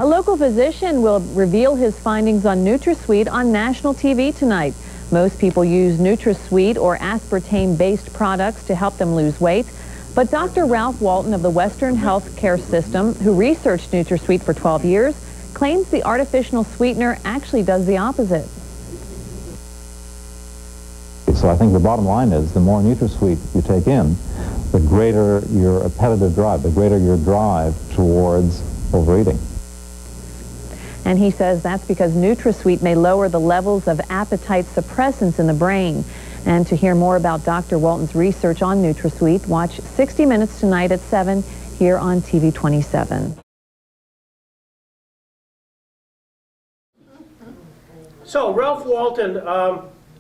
A local physician will reveal his findings on NutraSweet on national TV tonight. Most people use NutraSweet or aspartame-based products to help them lose weight. But Dr. Ralph Walton of the Western Health Care System, who researched NutraSweet for 12 years, claims the artificial sweetener actually does the opposite. So I think the bottom line is the more NutraSweet you take in, the greater your appetitive drive, the greater your drive towards overeating. And he says that's because NutraSweet may lower the levels of appetite suppressants in the brain. And to hear more about Dr. Walton's research on NutraSweet, watch 60 Minutes tonight at 7 here on TV 27. So, Ralph Walton,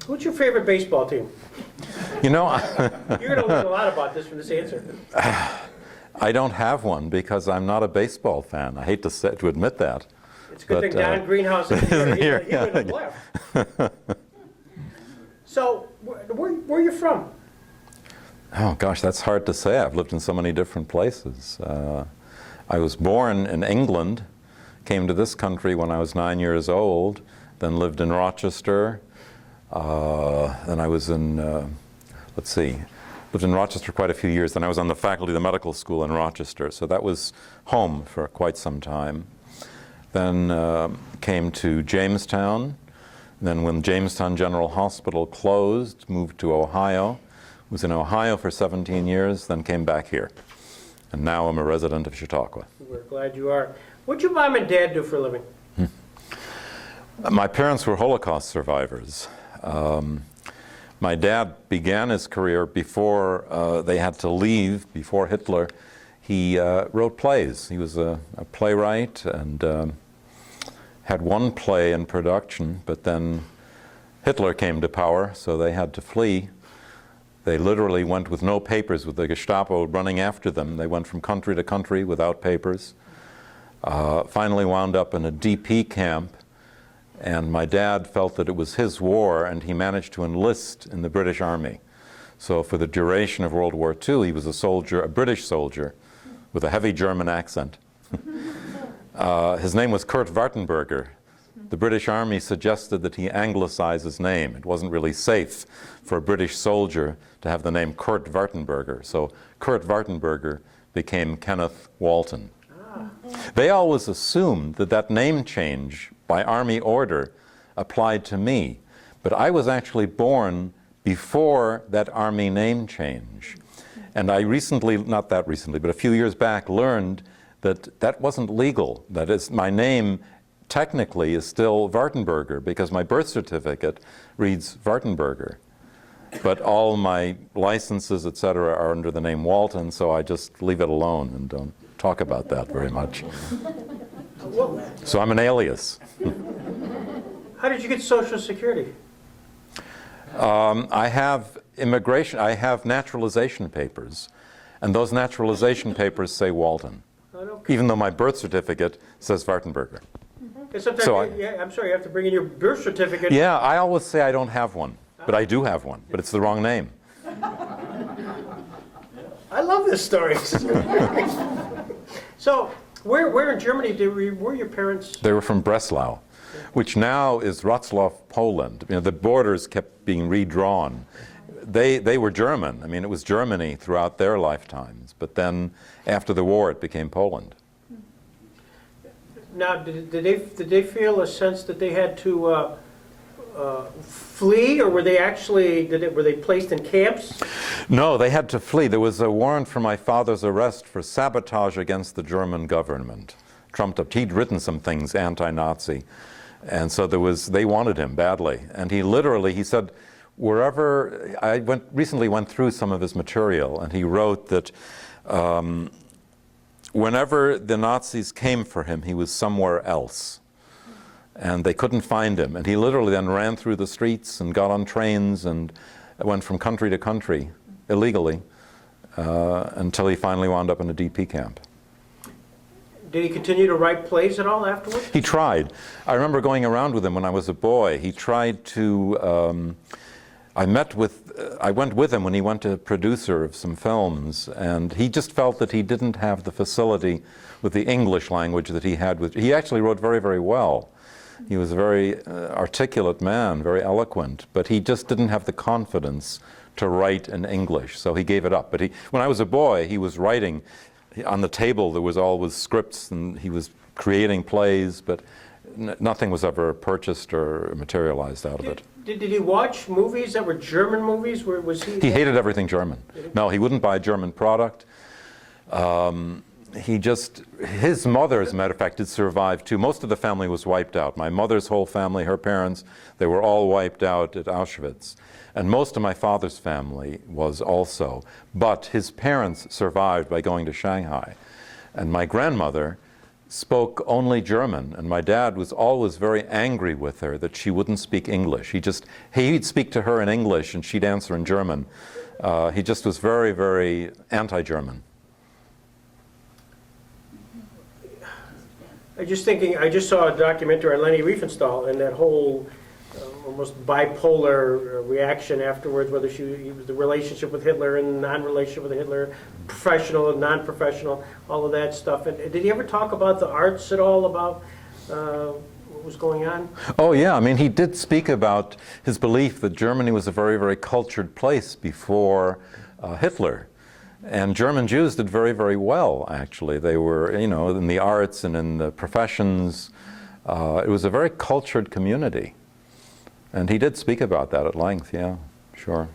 what's your favorite baseball team? You know, you're going to learn a lot about this from this answer. I don't have one because I'm not a baseball fan. I hate to admit that. It's a good thing Don Greenhouse isn't here. He would have left. So, where are you from? Oh gosh, that's hard to say. I've lived in so many different places. I was born in England, came to this country when I was 9 years old, then lived in Rochester. Then I was in, lived in Rochester quite a few years. Then I was on the faculty of the medical school in Rochester. So that was home for quite some time. Then came to Jamestown. Then when Jamestown General Hospital closed, moved to Ohio. Was in Ohio for 17 years, then came back here. And now I'm a resident of Chautauqua. We're glad you are. What'd your mom and dad do for a living? My parents were Holocaust survivors. My dad began his career before they had to leave, before Hitler. He wrote plays. He was a playwright and had one play in production, but then Hitler came to power, so they had to flee. They literally went with no papers, with the Gestapo running after them. They went from country to country without papers. Finally wound up in a DP camp, and my dad felt that it was his war, and he managed to enlist in the British Army. So for the duration of World War II, he was a soldier, a British soldier, with a heavy German accent. His name was Kurt Wartenberger. The British Army suggested that he anglicize his name. It wasn't really safe for a British soldier to have the name Kurt Wartenberger. So Kurt Wartenberger became Kenneth Walton. They always assumed that that name change by Army order applied to me. But I was actually born before that Army name change. And I recently, not that recently, but a few years back, learned that that wasn't legal. That is, my name technically is still Wartenberger because my birth certificate reads Wartenberger. But all my licenses, etc., are under the name Walton, so I just leave it alone and don't talk about that very much. So I'm an alias. How did you get Social Security? I have immigration, I have naturalization papers, and those naturalization papers say Walton, even though my birth certificate says Wartenberger. Sometimes I'm sorry, you have to bring in your birth certificate. Yeah, I always say I don't have one, but I do have one, but it's the wrong name. I love this story. So, where in Germany were your parents? They were from Breslau, which now is Wrocław, Poland. You know, the borders kept being redrawn. They were German. I mean, it was Germany throughout their lifetimes. But then, after the war, it became Poland. Now, did they feel a sense that they had to flee, or were they actually were they placed in camps? No, they had to flee. There was a warrant for my father's arrest for sabotage against the German government. Trumped up. He'd written some things anti-Nazi, and so they wanted him badly. And he said, wherever recently went through some of his material, and he wrote that whenever the Nazis came for him, he was somewhere else. And they couldn't find him. And he literally then ran through the streets and got on trains and went from country to country illegally until he finally wound up in a DP camp. Did he continue to write plays at all afterwards? He tried. I remember going around with him when I was a boy. He tried to I went with him when he went to producer of some films, and he just felt that he didn't have the facility with the English language that he had with, he actually wrote very, very well. He was a very articulate man, very eloquent, but he just didn't have the confidence to write in English, so he gave it up. But when I was a boy, he was writing. On the table there was always scripts, and he was creating plays, but nothing was ever purchased or materialized out of it. Did he watch movies that were German movies? Was he? He hated everything German. No, he wouldn't buy a German product. His mother, as a matter of fact, had survived too. Most of the family was wiped out. My mother's whole family, her parents, they were all wiped out at Auschwitz. And most of my father's family was also. But his parents survived by going to Shanghai. And my grandmother spoke only German, and my dad was always very angry with her that she wouldn't speak English. He'd speak to her in English and she'd answer in German. He just was very, very anti-German. I just saw a documentary on Leni Riefenstahl and that whole almost bipolar reaction afterwards, whether the relationship with Hitler and non-relationship with Hitler, professional and non-professional, all of that stuff. And did he ever talk about the arts at all, about what was going on? Oh yeah, I mean, he did speak about his belief that Germany was a very, very cultured place before Hitler. And German Jews did very, very well, actually. They were, in the arts and in the professions. It was a very cultured community. And he did speak about that at length, yeah, sure.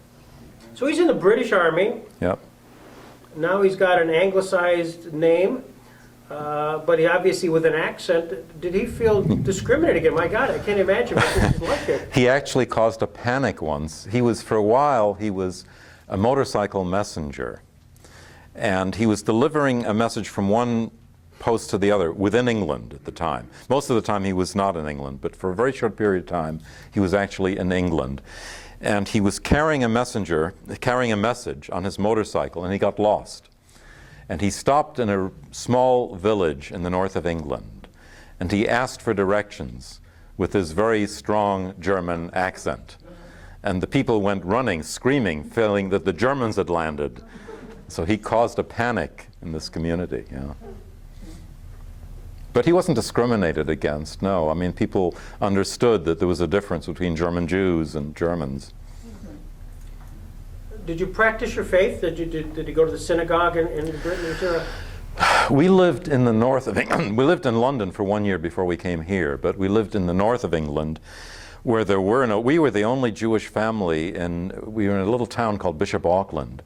So he's in the British Army. Yep. Now he's got an anglicized name, but he obviously with an accent. Did he feel discriminated against? My God, I can't imagine what this is like here. He actually caused a panic once. For a while, he was a motorcycle messenger. And he was delivering a message from one post to the other within England at the time. Most of the time he was not in England, but for a very short period of time he was actually in England. And he was carrying a message on his motorcycle, and he got lost. And he stopped in a small village in the north of England, and he asked for directions with his very strong German accent. And the people went running, screaming, feeling that the Germans had landed. So he caused a panic in this community, yeah. But he wasn't discriminated against, no. I mean, people understood that there was a difference between German Jews and Germans. Did you practice your faith? Did you go to the synagogue in Britain? We lived in the north of England. We lived in London for 1 year before we came here, but we lived in the north of England where we were the only Jewish family, we were in a little town called Bishop Auckland.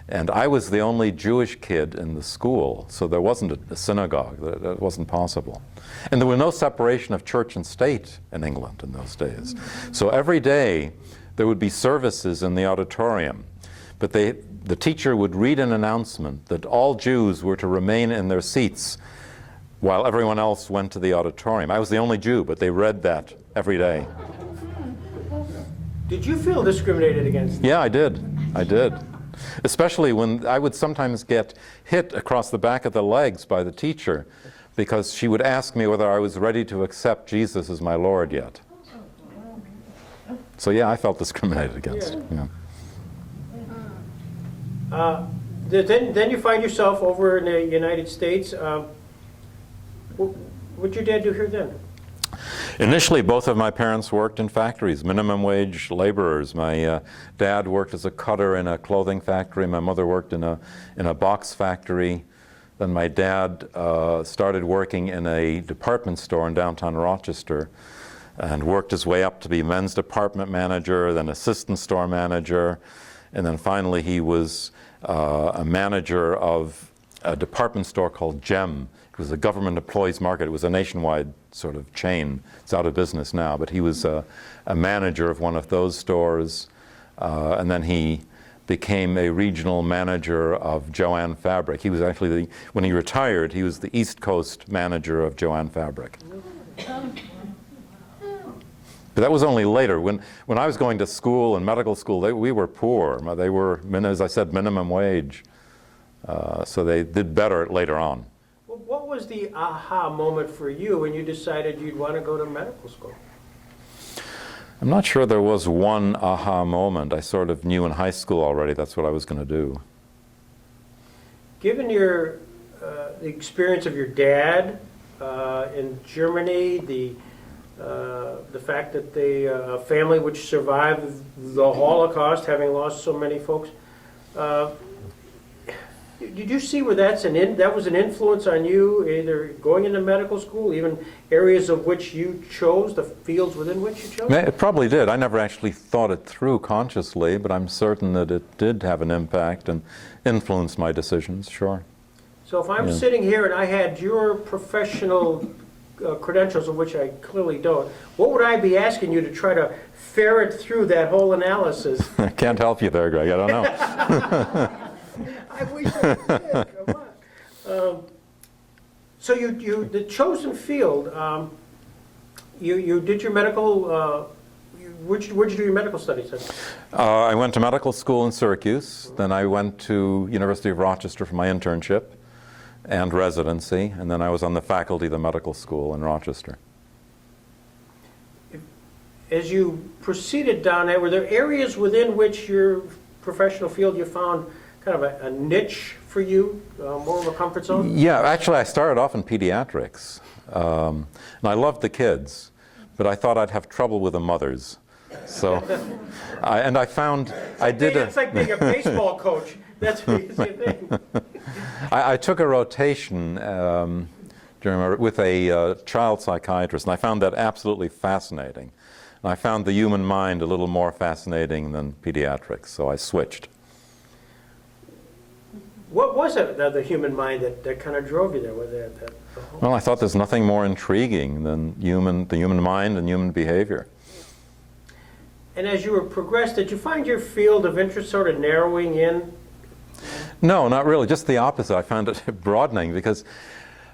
And I was the only Jewish kid in the school, so there wasn't a synagogue. That wasn't possible. And there was no separation of church and state in England in those days. So every day there would be services in the auditorium, but the teacher would read an announcement that all Jews were to remain in their seats while everyone else went to the auditorium. I was the only Jew, but they read that every day. Did you feel discriminated against? Yeah, I did. Especially when I would sometimes get hit across the back of the legs by the teacher because she would ask me whether I was ready to accept Jesus as my Lord yet. So yeah, I felt discriminated against. Yeah. Then you find yourself over in the United States. What did your dad do here then? Initially, both of my parents worked in factories, minimum wage laborers. My dad worked as a cutter in a clothing factory. My mother worked in a box factory. Then my dad started working in a department store in downtown Rochester and worked his way up to be men's department manager, then assistant store manager, and then finally he was a manager of a department store called Gem. It was a government employees market. It was a nationwide sort of chain. It's out of business now, but he was a manager of one of those stores. And then he became a regional manager of Jo-Ann Fabric. He was actually, when he retired, he was the East Coast manager of Jo-Ann Fabric. But that was only later. When I was going to school and medical school, we were poor. They were, as I said, minimum wage. So they did better later on. Well, what was the aha moment for you when you decided you'd want to go to medical school? I'm not sure there was one aha moment. I sort of knew in high school already that's what I was going to do. Given your the experience of your dad in Germany, the fact that the family which survived the Holocaust, having lost so many folks, did you see where that was an influence on you, either going into medical school, even areas of which you chose, the fields within which you chose? It probably did. I never actually thought it through consciously, but I'm certain that it did have an impact and influence my decisions, sure. So if I'm sitting here and I had your professional credentials, of which I clearly don't, what would I be asking you to try to ferret through that whole analysis? I can't help you there, Greg. I don't know. I wish I did. Come on. So the chosen field. You did your medical. Where'd you do your medical studies at? I went to medical school in Syracuse. Then I went to University of Rochester for my internship and residency, and then I was on the faculty of the medical school in Rochester. As you proceeded down there, were there areas within which your professional field you found kind of a niche for you, more of a comfort zone? Yeah, actually I started off in pediatrics, and I loved the kids, but I thought I'd have trouble with the mothers. So, I found I did It's like being a baseball coach. That's what you think. I took a rotation with a child psychiatrist, and I found that absolutely fascinating. And I found the human mind a little more fascinating than pediatrics, so I swithed. What was it, the human mind, that kind of drove you there? Well, I thought there's nothing more intriguing than the human mind and human behavior. And as you were progressed, did you find your field of interest sort of narrowing in? No, not really. Just the opposite. I found it broadening because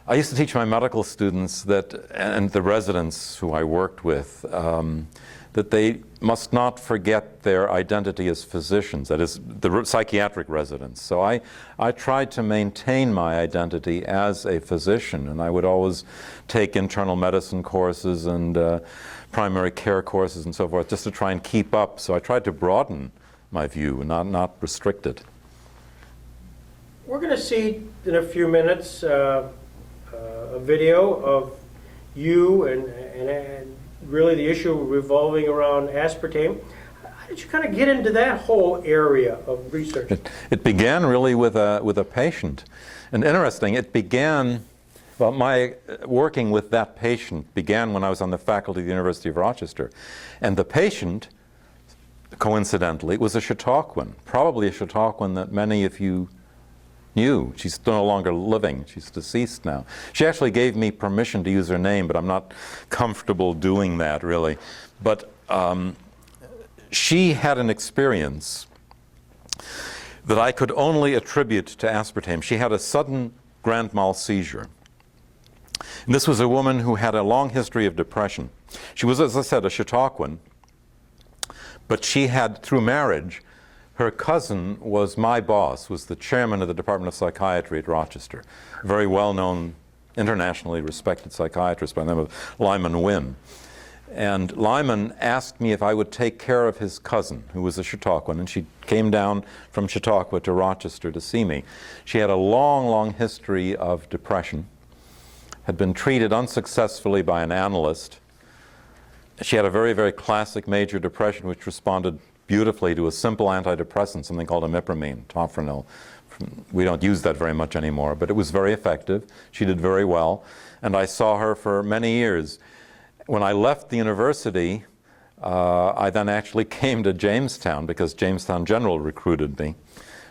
I used to teach my medical students and the residents who I worked with, that they must not forget their identity as physicians, that is, the psychiatric residents. So I tried to maintain my identity as a physician, and I would always take internal medicine courses and primary care courses and so forth, just to try and keep up. So I tried to broaden my view, not restrict it. We're going to see in a few minutes a video of you and really the issue revolving around aspartame. How did you kind of get into that whole area of research? It began really with a patient. And interesting, it began, well, my working with that patient began when I was on the faculty of the University of Rochester. And the patient, coincidentally, was a Chautauquan, probably a Chautauquan that many of you knew. She's no longer living. She's deceased now. She actually gave me permission to use her name, but I'm not comfortable doing that, really. But she had an experience that I could only attribute to aspartame. She had a sudden grand mal seizure. And this was a woman who had a long history of depression. She was, as I said, a Chautauquan, but she had, through marriage, her cousin was my boss, was the chairman of the Department of Psychiatry at Rochester, a very well-known, internationally respected psychiatrist by the name of Lyman Wynn. And Lyman asked me if I would take care of his cousin, who was a Chautauquan, and she came down from Chautauqua to Rochester to see me. She had a long, long history of depression, had been treated unsuccessfully by an analyst. She had a very, very classic major depression which responded beautifully to a simple antidepressant, something called imipramine, tofranil. We don't use that very much anymore, but it was very effective. She did very well, and I saw her for many years. When I left the university, I then actually came to Jamestown because Jamestown General recruited me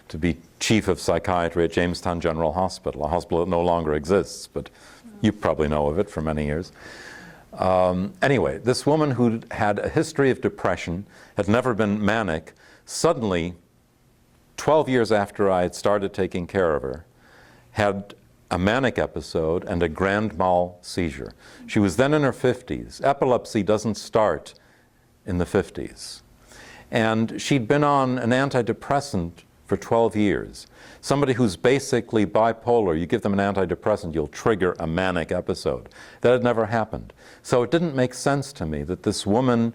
to be chief of psychiatry at Jamestown General Hospital, a hospital that no longer exists, but you probably know of it for many years. Anyway, this woman who had a history of depression, had never been manic, suddenly, 12 years after I had started taking care of her, had a manic episode and a grand mal seizure. She was then in her 50s. Epilepsy doesn't start in the 50s. And she'd been on an antidepressant for 12 years. Somebody who's basically bipolar, you give them an antidepressant, you'll trigger a manic episode. That had never happened. So it didn't make sense to me that this woman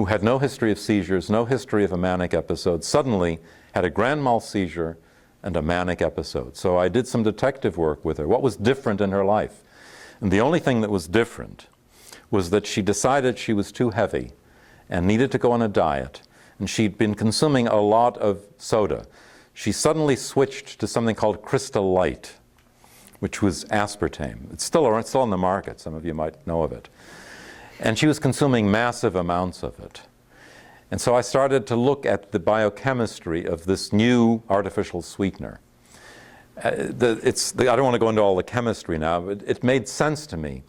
who had no history of seizures, no history of a manic episode, suddenly had a grand mal seizure and a manic episode. So I did some detective work with her. What was different in her life? And the only thing that was different was that she decided she was too heavy and needed to go on a diet. And she'd been consuming a lot of soda. She suddenly switched to something called Crystal Light, which was aspartame. It's still on the market. Some of you might know of it. And she was consuming massive amounts of it. And so I started to look at the biochemistry of this new artificial sweetener. I don't want to go into all the chemistry now, but it made sense to me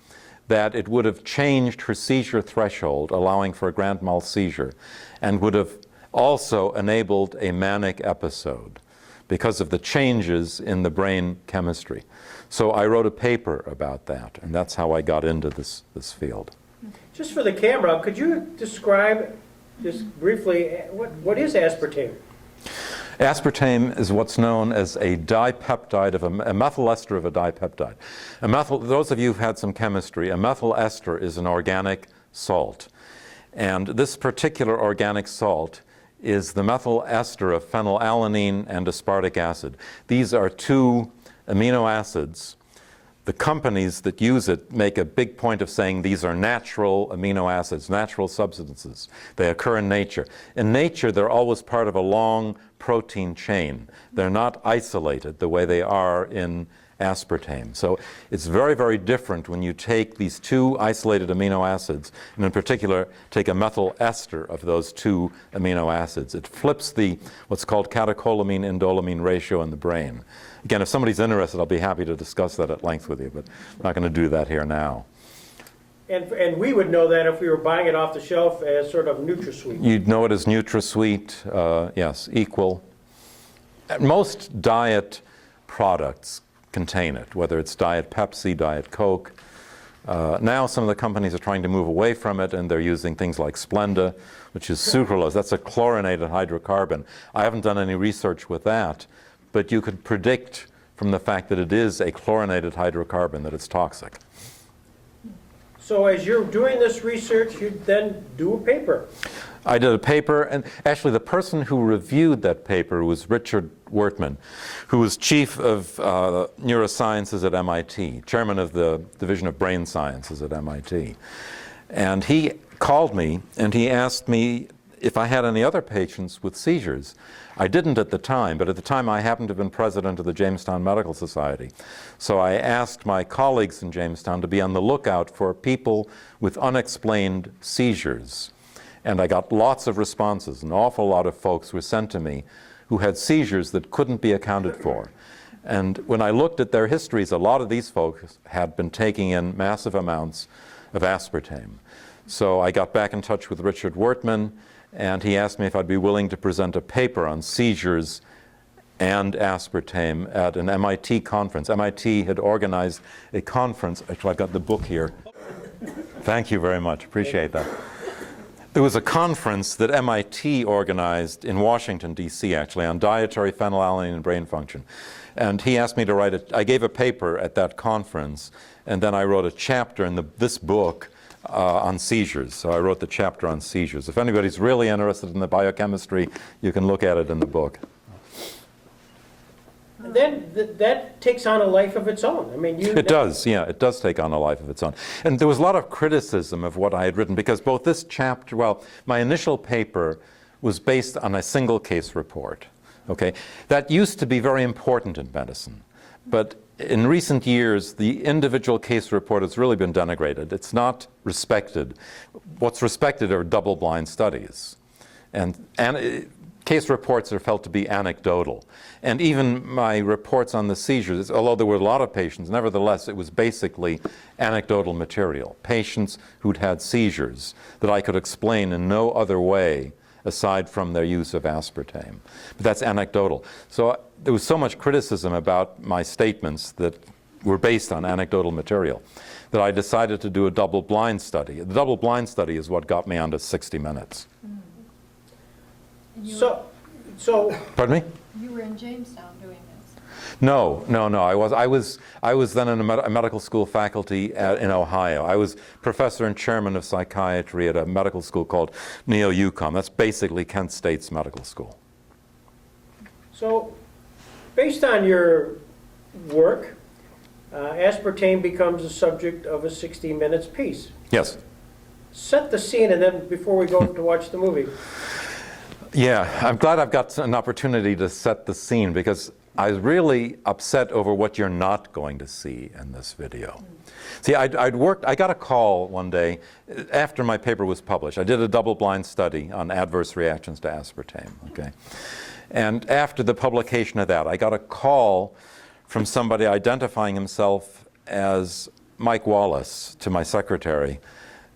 that it would have changed her seizure threshold, allowing for a grand mal seizure, and would have also enabled a manic episode because of the changes in the brain chemistry. So I wrote a paper about that, and that's how I got into this field. Just for the camera, could you describe just briefly what is aspartame? Aspartame is what's known as a dipeptide of a methyl ester of a dipeptide. Those of you who've had some chemistry, a methyl ester is an organic salt. And this particular organic salt is the methyl ester of phenylalanine and aspartic acid. These are two amino acids. The companies that use it make a big point of saying these are natural amino acids, natural substances. They occur in nature. In nature, they're always part of a long protein chain. They're not isolated the way they are in aspartame. So it's very, very different when you take these two isolated amino acids, and in particular, take a methyl ester of those two amino acids. It flips the what's called catecholamine-indolamine ratio in the brain. Again, if somebody's interested, I'll be happy to discuss that at length with you, but I'm not going to do that here now. And we would know that if we were buying it off the shelf as sort of NutraSweet. You'd know it as NutraSweet, yes, equal. Most diet products contain it, whether it's Diet Pepsi, Diet Coke. Now some of the companies are trying to move away from it, and they're using things like Splenda, which is sucralose. That's a chlorinated hydrocarbon. I haven't done any research with that, but you could predict from the fact that it is a chlorinated hydrocarbon that it's toxic. So as you're doing this research, you then do a paper. I did a paper, and actually the person who reviewed that paper was Richard Wertman, who was chief of neurosciences at MIT, chairman of the Division of Brain Sciences at MIT. And he called me and he asked me if I had any other patients with seizures. I didn't at the time, but at the time I happened to have been president of the Jamestown Medical Society. So I asked my colleagues in Jamestown to be on the lookout for people with unexplained seizures. And I got lots of responses. An awful lot of folks were sent to me who had seizures that couldn't be accounted for. And when I looked at their histories, a lot of these folks had been taking in massive amounts of aspartame. So I got back in touch with Richard Wertman, and he asked me if I'd be willing to present a paper on seizures and aspartame at an MIT conference. MIT had organized a conference. Actually, I've got the book here. Thank you very much. Appreciate that. There was a conference that MIT organized in Washington, D.C., actually, on dietary phenylalanine and brain function. And he asked me to write I gave a paper at that conference, and then I wrote a chapter in this book on seizures. So I wrote the chapter on seizures. If anybody's really interested in the biochemistry, you can look at it in the book. And then that takes on a life of its own. I mean, it does, yeah, it does take on a life of its own. And there was a lot of criticism of what I had written, because both this chapter, well, my initial paper was based on a single case report. Okay, that used to be very important in medicine, but in recent years, the individual case report has really been denigrated. It's not respected. What's respected are double-blind studies. And case reports are felt to be anecdotal. And even my reports on the seizures, although there were a lot of patients, nevertheless, it was basically anecdotal material. Patients who'd had seizures that I could explain in no other way aside from their use of aspartame. But that's anecdotal. So there was so much criticism about my statements that were based on anecdotal material that I decided to do a double-blind study. The double-blind study is what got me onto 60 Minutes. So, Pardon me? You were in Jamestown doing this. No. I was then in a medical school faculty in Ohio. I was professor and chairman of psychiatry at a medical school called Neo-UCOM. That's basically Kent State's medical school. So, based on your work, aspartame becomes the subject of a 60 Minutes piece. Yes. Set the scene, and then before we go to watch the movie. Yeah, I'm glad I've got an opportunity to set the scene, because I was really upset over what you're not going to see in this video. See, I got a call one day after my paper was published. I did a double-blind study on adverse reactions to aspartame, okay? And after the publication of that, I got a call from somebody identifying himself as Mike Wallace to my secretary.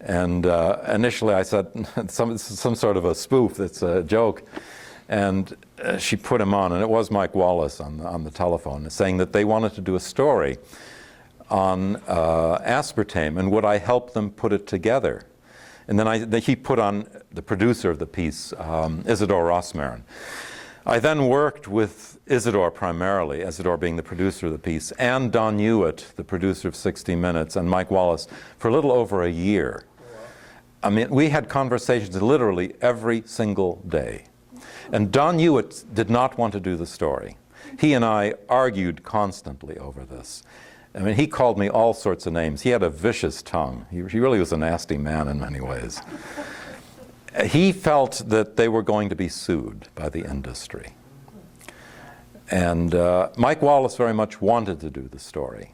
And initially I said, some sort of a spoof, it's a joke. And she put him on, and it was Mike Wallace on the telephone, saying that they wanted to do a story on aspartame, and would I help them put it together? And then he put on the producer of the piece, Isidore Rossmarin. I then worked with Isidore primarily, Isidore being the producer of the piece, and Don Hewitt, the producer of 60 Minutes, and Mike Wallace for a little over a year. I mean, we had conversations literally every single day. And Don Hewitt did not want to do the story. He and I argued constantly over this. I mean, he called me all sorts of names. He had a vicious tongue. He really was a nasty man in many ways. He felt that they were going to be sued by the industry. And Mike Wallace very much wanted to do the story.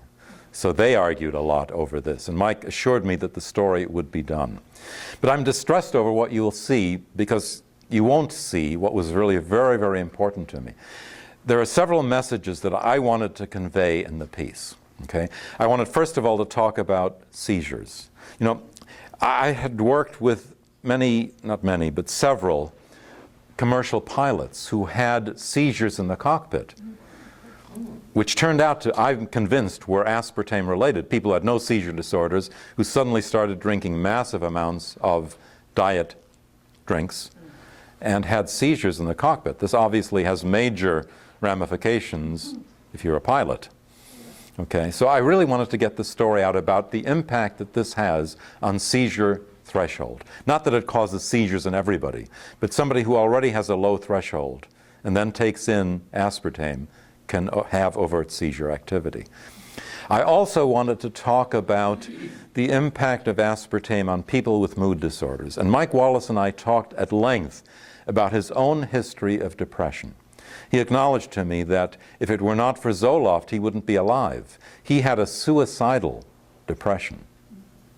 So they argued a lot over this. And Mike assured me that the story would be done. But I'm distressed over what you will see, because you won't see what was really very, very important to me. There are several messages that I wanted to convey in the piece. Okay? I wanted, first of all, to talk about seizures. You know, I had worked with not many, but several commercial pilots who had seizures in the cockpit, which turned out to, I'm convinced, were aspartame related. People who had no seizure disorders who suddenly started drinking massive amounts of diet drinks and had seizures in the cockpit. This obviously has major ramifications if you're a pilot. Okay, so I really wanted to get the story out about the impact that this has on seizure threshold. Not that it causes seizures in everybody, but somebody who already has a low threshold and then takes in aspartame can have overt seizure activity. I also wanted to talk about the impact of aspartame on people with mood disorders. And Mike Wallace and I talked at length about his own history of depression. He acknowledged to me that if it were not for Zoloft, he wouldn't be alive. He had a suicidal depression.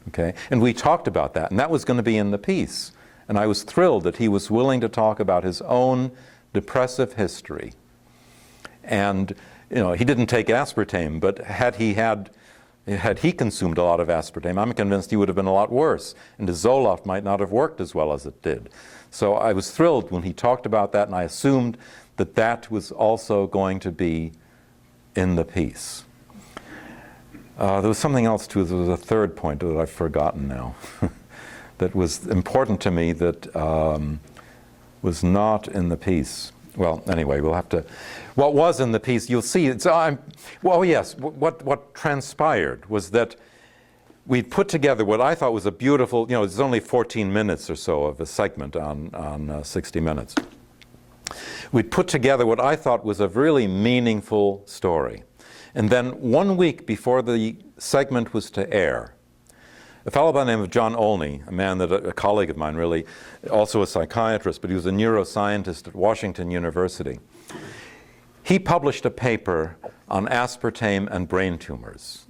Okay? And we talked about that, and that was going to be in the piece. And I was thrilled that he was willing to talk about his own depressive history. And you know, he didn't take aspartame, but had he consumed a lot of aspartame, I'm convinced he would have been a lot worse, and his Zoloft might not have worked as well as it did. So I was thrilled when he talked about that, and I assumed that that was also going to be in the piece. There was something else too. There was a third point that I've forgotten now that was important to me that was not in the piece. Well, anyway, we'll have to. What was in the piece, you'll see. Well, yes. What transpired was that we put together what I thought was a beautiful. You know, it's only 14 minutes or so of a segment on 60 Minutes. We put together what I thought was a really meaningful story. And then 1 week before the segment was to air, a fellow by the name of John Olney, a man that a colleague of mine really, also a psychiatrist, but he was a neuroscientist at Washington University. He published a paper on aspartame and brain tumors.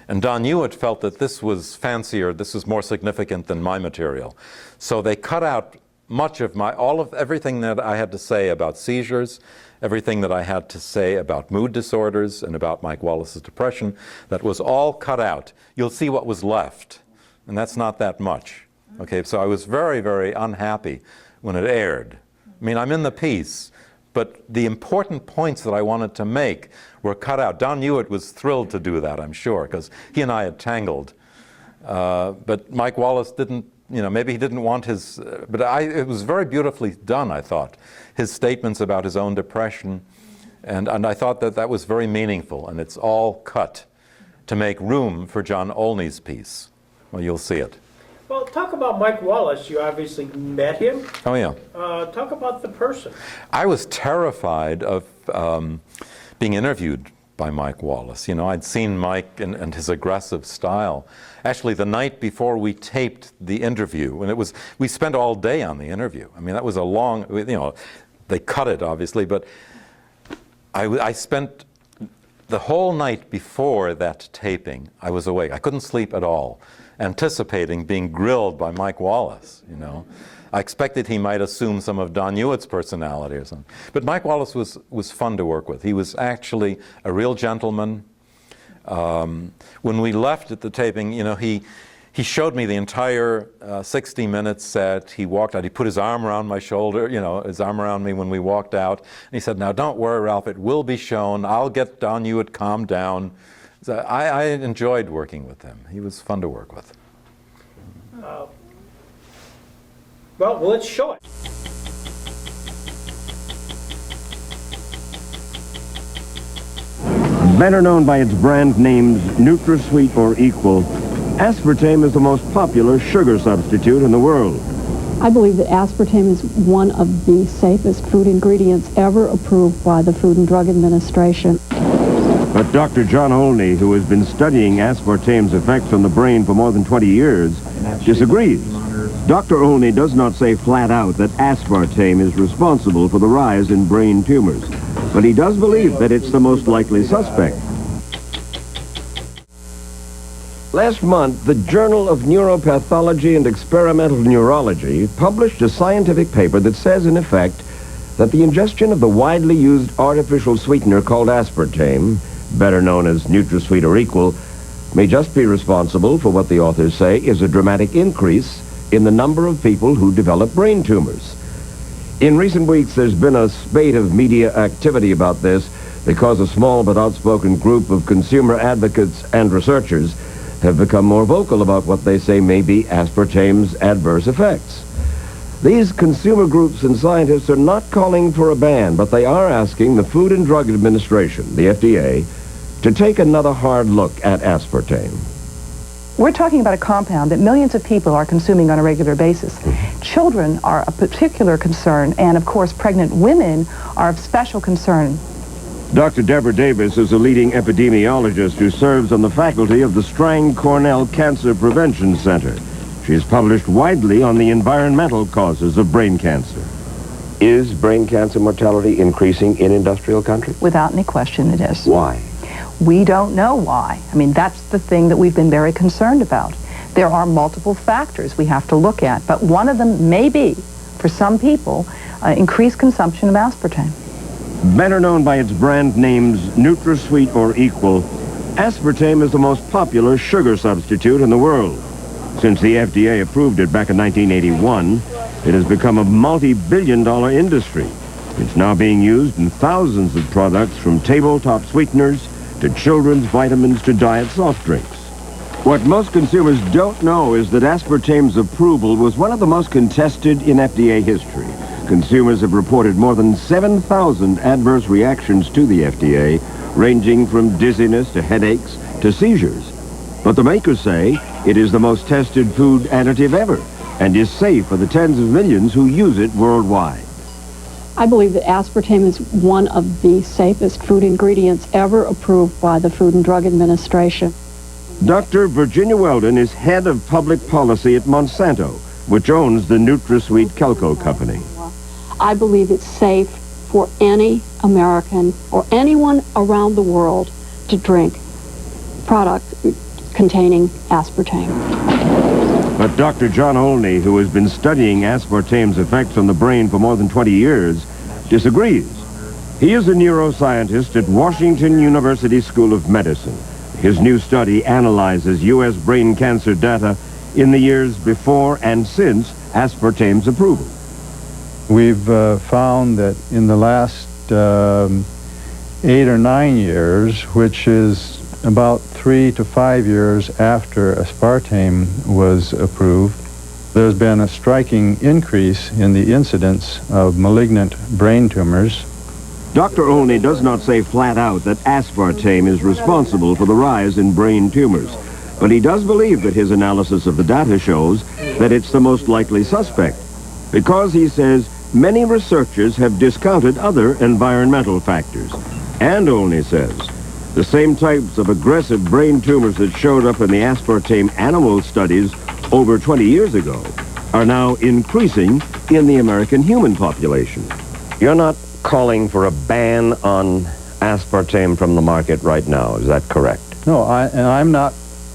And Don Hewitt felt that this was fancier, this was more significant than my material. So they cut out much of everything that I had to say about seizures, everything that I had to say about mood disorders and about Mike Wallace's depression. That was all cut out. You'll see what was left, and that's not that much. Okay, so I was very, very unhappy when it aired. I mean, I'm in the piece, but the important points that I wanted to make were cut out. Don Hewitt was thrilled to do that, I'm sure, because he and I had tangled. But Mike Wallace didn't, you know, maybe he didn't want his, but it was very beautifully done, I thought. His statements about his own depression And I thought that that was very meaningful, and it's all cut to make room for John Olney's piece. Well, you'll see it. Well, talk about Mike Wallace. You obviously met him. Oh, yeah. Talk about the person. I was terrified of being interviewed by Mike Wallace. You know, I'd seen Mike and his aggressive style. Actually, the night before we taped the interview, and we spent all day on the interview. I mean, that was a long, you know, they cut it, obviously, but I spent the whole night before that taping, I was awake. I couldn't sleep at all, anticipating being grilled by Mike Wallace, you know. I expected he might assume some of Don Hewitt's personality or something. But Mike Wallace was fun to work with. He was actually a real gentleman. When we left at the taping, you know, he showed me the entire 60-minute set. He walked out. He put his arm around my shoulder, you know, his arm around me when we walked out. And he said, "Now, don't worry, Ralph. It will be shown. I'll get Don Hewitt calmed down." So I enjoyed working with him. He was fun to work with. Well, let's show it. Better known by its brand names NutraSweet or Equal, aspartame is the most popular sugar substitute in the world. I believe that aspartame is one of the safest food ingredients ever approved by the Food and Drug Administration. But Dr. John Olney, who has been studying aspartame's effects on the brain for more than 20 years, disagrees. Dr. Olney does not say flat out that aspartame is responsible for the rise in brain tumors, but he does believe that it's the most likely suspect. Last month, the Journal of Neuropathology and Experimental Neurology published a scientific paper that says, in effect, that the ingestion of the widely used artificial sweetener called aspartame, better known as NutraSweet or Equal, may just be responsible for what the authors say is a dramatic increase in the number of people who develop brain tumors. In recent weeks, there's been a spate of media activity about this because a small but outspoken group of consumer advocates and researchers have become more vocal about what they say may be aspartame's adverse effects. These consumer groups and scientists are not calling for a ban, but they are asking the Food and Drug Administration, the FDA, to take another hard look at aspartame. We're talking about a compound that millions of people are consuming on a regular basis. Children are a particular concern, and of course pregnant women are of special concern. Dr. Deborah Davis is a leading epidemiologist who serves on the faculty of the Strang Cornell Cancer Prevention Center. She has published widely on the environmental causes of brain cancer. Is brain cancer mortality increasing in industrial countries? Without any question it is. Why? We don't know why. I mean, that's the thing that we've been very concerned about. There are multiple factors we have to look at, but one of them may be, for some people, increased consumption of aspartame. Better known by its brand names NutraSweet or Equal, aspartame is the most popular sugar substitute in the world. Since the FDA approved it back in 1981, it has become a multi-billion-dollar industry. It's now being used in thousands of products, from tabletop sweeteners to children's vitamins to diet soft drinks. What most consumers don't know is that aspartame's approval was one of the most contested in FDA history. Consumers have reported more than 7,000 adverse reactions to the FDA, ranging from dizziness to headaches to seizures. But the makers say it is the most tested food additive ever and is safe for the tens of millions who use it worldwide. I believe that aspartame is one of the safest food ingredients ever approved by the Food and Drug Administration. Dr. Virginia Weldon is head of public policy at Monsanto, which owns the NutraSweet Kelco company. I believe it's safe for any American or anyone around the world to drink product containing aspartame. But Dr. John Olney, who has been studying aspartame's effects on the brain for more than 20 years, disagrees. He is a neuroscientist at Washington University School of Medicine. His new study analyzes U.S. brain cancer data in the years before and since aspartame's approval. We've found that in the last 8 or 9 years, which is about 3 to 5 years after aspartame was approved, there's been a striking increase in the incidence of malignant brain tumors. Dr. Olney does not say flat out that aspartame is responsible for the rise in brain tumors, but he does believe that his analysis of the data shows that it's the most likely suspect, because he says many researchers have discounted other environmental factors. And Olney says the same types of aggressive brain tumors that showed up in the aspartame animal studies over 20 years ago are now increasing in the American human population. You're not calling for a ban on aspartame from the market right now, is that correct? No, I'm not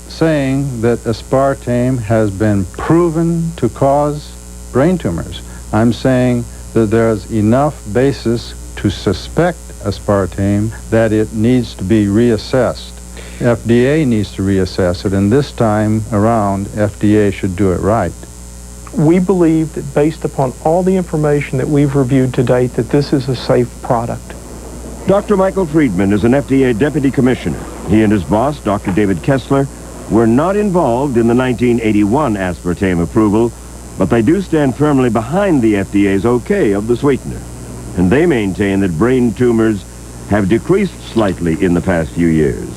saying that aspartame has been proven to cause brain tumors. I'm saying that there's enough basis to suspect aspartame that it needs to be reassessed. FDA needs to reassess it, and this time around, FDA should do it right. We believe that based upon all the information that we've reviewed to date, that this is a safe product. Dr. Michael Friedman is an FDA Deputy Commissioner. He and his boss, Dr. David Kessler, were not involved in the 1981 aspartame approval, but they do stand firmly behind the FDA's okay of the sweetener. And they maintain that brain tumors have decreased slightly in the past few years.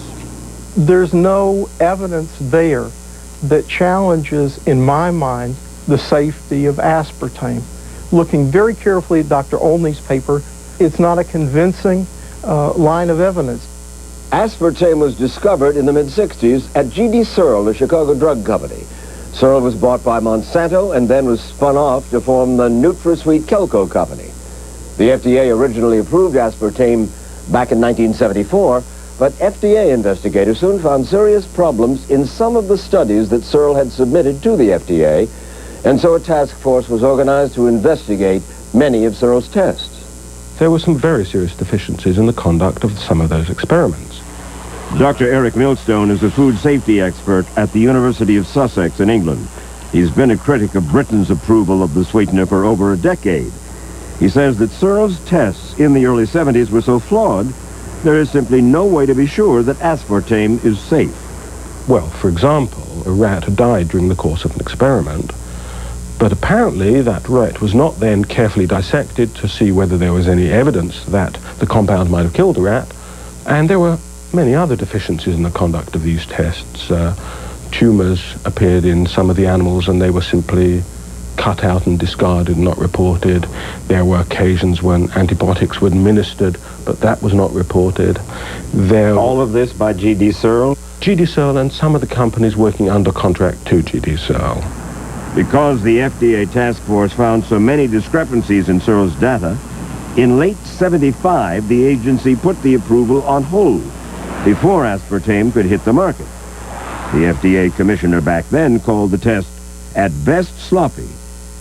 There's no evidence there that challenges, in my mind, the safety of aspartame. Looking very carefully at Dr. Olney's paper, it's not a convincing line of evidence. Aspartame was discovered in the mid-60s at G.D. Searle, the Chicago drug company. Searle was bought by Monsanto and then was spun off to form the NutraSweet Kelco company. The FDA originally approved aspartame back in 1974, but FDA investigators soon found serious problems in some of the studies that Searle had submitted to the FDA, and so a task force was organized to investigate many of Searle's tests. There were some very serious deficiencies in the conduct of some of those experiments. Dr. Eric Millstone is a food safety expert at the University of Sussex in England. He's been a critic of Britain's approval of the sweetener for over a decade. He says that Searle's tests in the early 70s were so flawed, there is simply no way to be sure that aspartame is safe. Well, for example, a rat died during the course of an experiment, but apparently that rat was not then carefully dissected to see whether there was any evidence that the compound might have killed the rat, and there were many other deficiencies in the conduct of these tests. Tumors appeared in some of the animals and they were simply cut out and discarded, not reported. There were occasions when antibiotics were administered, but that was not reported. All of this by G.D. Searle? G.D. Searle and some of the companies working under contract to G.D. Searle. Because the FDA task force found so many discrepancies in Searle's data, in late '75, the agency put the approval on hold before aspartame could hit the market. The FDA commissioner back then called the test at best sloppy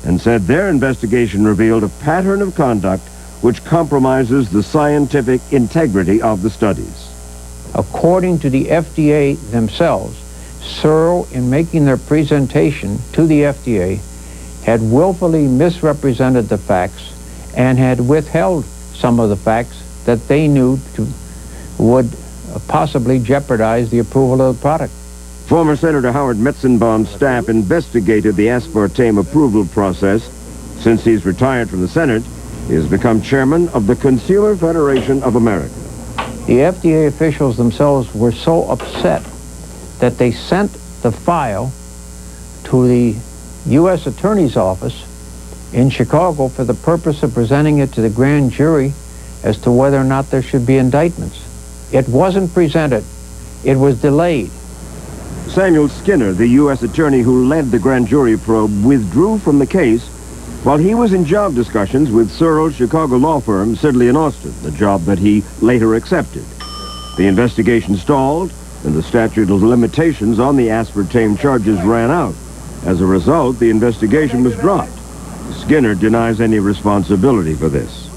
and said their investigation revealed a pattern of conduct which compromises the scientific integrity of the studies. According to the FDA themselves, Searle, in making their presentation to the FDA, had willfully misrepresented the facts and had withheld some of the facts that they knew would possibly jeopardize the approval of the product. Former Senator Howard Metzenbaum's staff investigated the aspartame approval process. Since he's retired from the Senate, he has become chairman of the Consumer Federation of America. The FDA officials themselves were so upset that they sent the file to the U.S. Attorney's Office in Chicago for the purpose of presenting it to the grand jury as to whether or not there should be indictments. It wasn't presented. It was delayed. Samuel Skinner, the U.S. attorney who led the grand jury probe, withdrew from the case while he was in job discussions with Searle's Chicago law firm, Sidley & Austin, the job that he later accepted. The investigation stalled, and the statute of limitations on the aspartame charges ran out. As a result, the investigation was dropped. Skinner denies any responsibility for this.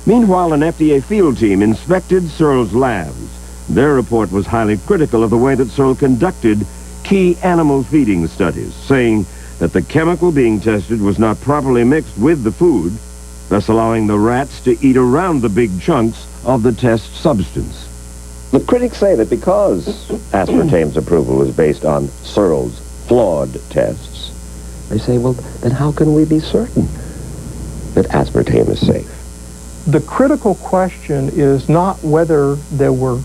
Meanwhile, an FDA field team inspected Searle's labs. Their report was highly critical of the way that Searle conducted key animal feeding studies, saying that the chemical being tested was not properly mixed with the food, thus allowing the rats to eat around the big chunks of the test substance. The critics say that because aspartame's approval is based on Searle's flawed tests, they say, well, then how can we be certain that aspartame is safe? The critical question is not whether there were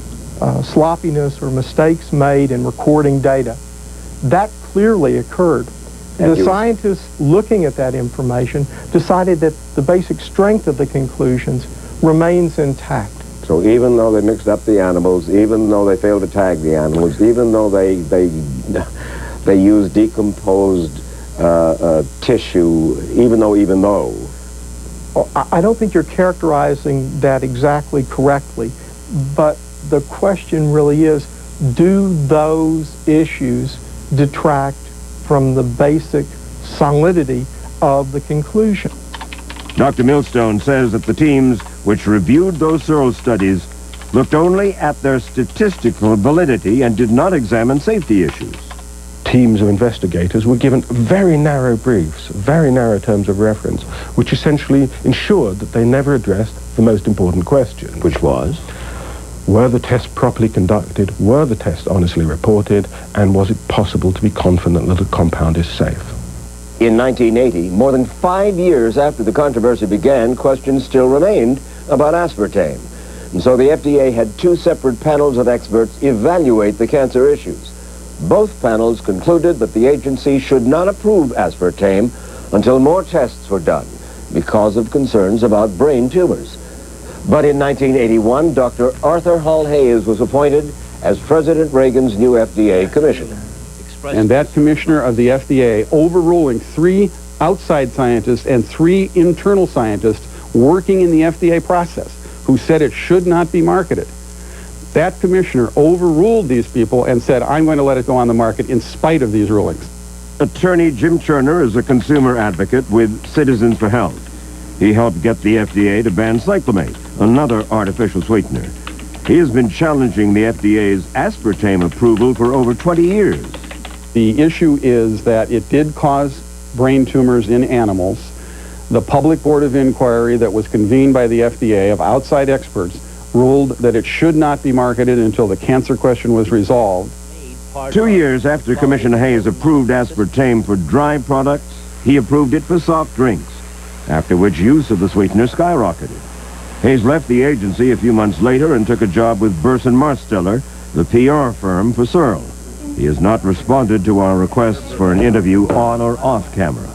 sloppiness or mistakes made in recording data. That clearly occurred. The scientists looking at that information decided that the basic strength of the conclusions remains intact. So even though they mixed up the animals, even though they failed to tag the animals, even though they used decomposed tissue, even though. I don't think you're characterizing that exactly correctly, but the question really is, do those issues detract from the basic solidity of the conclusion? Dr. Millstone says that the teams which reviewed those Searle studies looked only at their statistical validity and did not examine safety issues. Teams of investigators were given very narrow briefs, very narrow terms of reference, which essentially ensured that they never addressed the most important question. Which was? Were the tests properly conducted? Were the tests honestly reported? And was it possible to be confident that a compound is safe? In 1980, more than 5 years after the controversy began, questions still remained about aspartame. And so the FDA had 2 separate panels of experts evaluate the cancer issues. Both panels concluded that the agency should not approve aspartame until more tests were done because of concerns about brain tumors. But in 1981, Dr. Arthur Hall Hayes was appointed as President Reagan's new FDA commissioner. And that commissioner of the FDA, overruling 3 outside scientists and 3 internal scientists working in the FDA process, who said it should not be marketed. That commissioner overruled these people and said, I'm going to let it go on the market in spite of these rulings. Attorney Jim Turner is a consumer advocate with Citizens for Health. He helped get the FDA to ban cyclamate, another artificial sweetener. He has been challenging the FDA's aspartame approval for over 20 years. The issue is that it did cause brain tumors in animals. The public board of inquiry that was convened by the FDA of outside experts ruled that it should not be marketed until the cancer question was resolved. 2 years after Commissioner Hayes approved aspartame for dry products, he approved it for soft drinks, after which use of the sweetener skyrocketed. Hayes left the agency a few months later and took a job with Burson Marsteller, the PR firm for Searle. He has not responded to our requests for an interview on or off camera.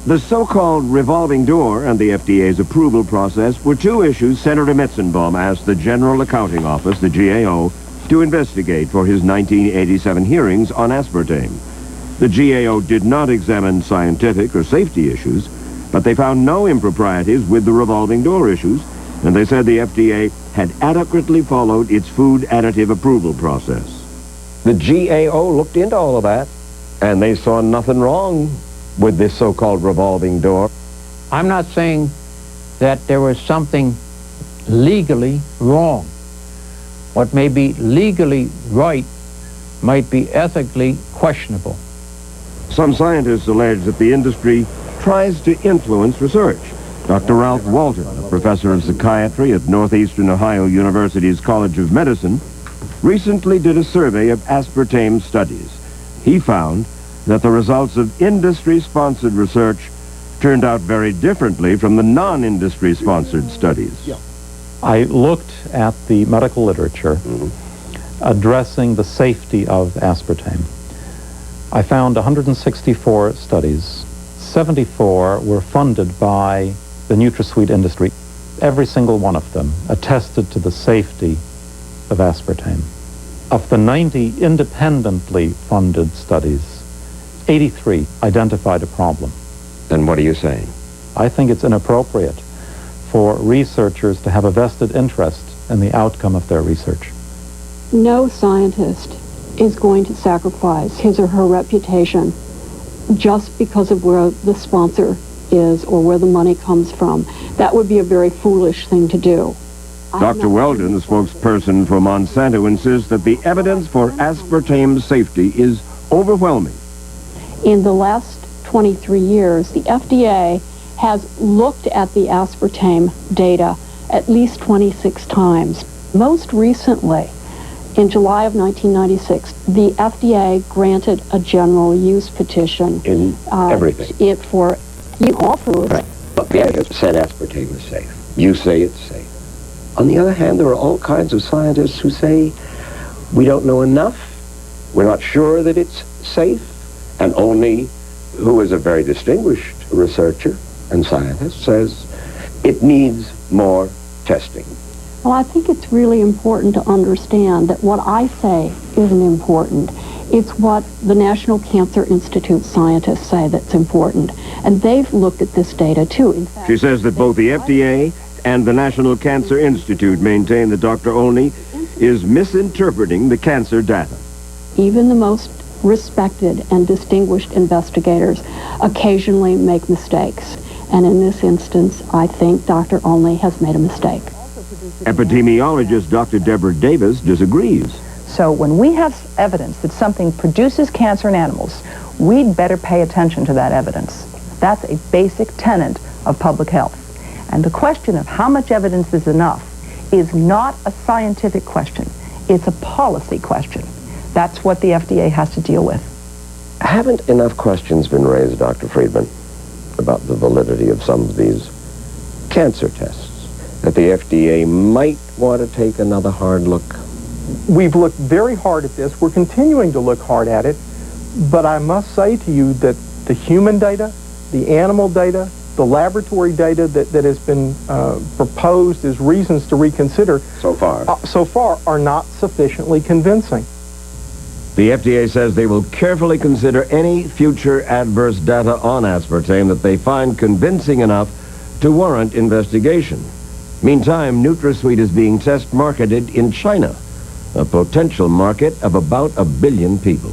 The so-called revolving door and the FDA's approval process were 2 issues Senator Metzenbaum asked the General Accounting Office, the GAO, to investigate for his 1987 hearings on aspartame. The GAO did not examine scientific or safety issues, but they found no improprieties with the revolving door issues, and they said the FDA had adequately followed its food additive approval process. The GAO looked into all of that, and they saw nothing wrong with this so-called revolving door. I'm not saying that there was something legally wrong. What may be legally right might be ethically questionable. Some scientists allege that the industry tries to influence research. Dr. Ralph Walton, a professor of psychiatry at Northeastern Ohio University's College of Medicine, recently did a survey of aspartame studies. He found that the results of industry-sponsored research turned out very differently from the non-industry-sponsored studies. I looked at the medical literature addressing the safety of aspartame. I found 164 studies. 74 were funded by the NutraSweet industry. Every single one of them attested to the safety of aspartame. Of the 90 independently funded studies, 83 identified a problem. Then what are you saying? I think it's inappropriate for researchers to have a vested interest in the outcome of their research. No scientist is going to sacrifice his or her reputation just because of where the sponsor is or where the money comes from. That would be a very foolish thing to do. Dr. Weldon, the spokesperson for Monsanto, insists that the evidence for aspartame's safety is overwhelming. In the last 23 years, the FDA has looked at the aspartame data at least 26 times. Most recently, in July of 1996, the FDA granted a general use petition. In everything? For all foods. Right. But the FDA said aspartame is safe. You say it's safe. On the other hand, there are all kinds of scientists who say we don't know enough, we're not sure that it's safe, and Olney, who is a very distinguished researcher and scientist, says it needs more testing. Well, I think it's really important to understand that what I say isn't important. It's what the National Cancer Institute scientists say that's important. And they've looked at this data, too. In fact, she says that both the FDA and the National Cancer Institute maintain that Dr. Olney is misinterpreting the cancer data. Even the most respected and distinguished investigators occasionally make mistakes. And in this instance, I think Dr. Olney has made a mistake. Epidemiologist Dr. Deborah Davis disagrees. So when we have evidence that something produces cancer in animals, we'd better pay attention to that evidence. That's a basic tenet of public health. And the question of how much evidence is enough is not a scientific question. It's a policy question. That's what the FDA has to deal with. Haven't enough questions been raised, Dr. Friedman, about the validity of some of these cancer tests, that the FDA might want to take another hard look? We've looked very hard at this. We're continuing to look hard at it. But I must say to you that the human data, the animal data, the laboratory data that has been proposed as reasons to reconsider so far are not sufficiently convincing. The FDA says they will carefully consider any future adverse data on aspartame that they find convincing enough to warrant investigation. Meantime, NutraSweet is being test marketed in China, a potential market of about 1 billion people.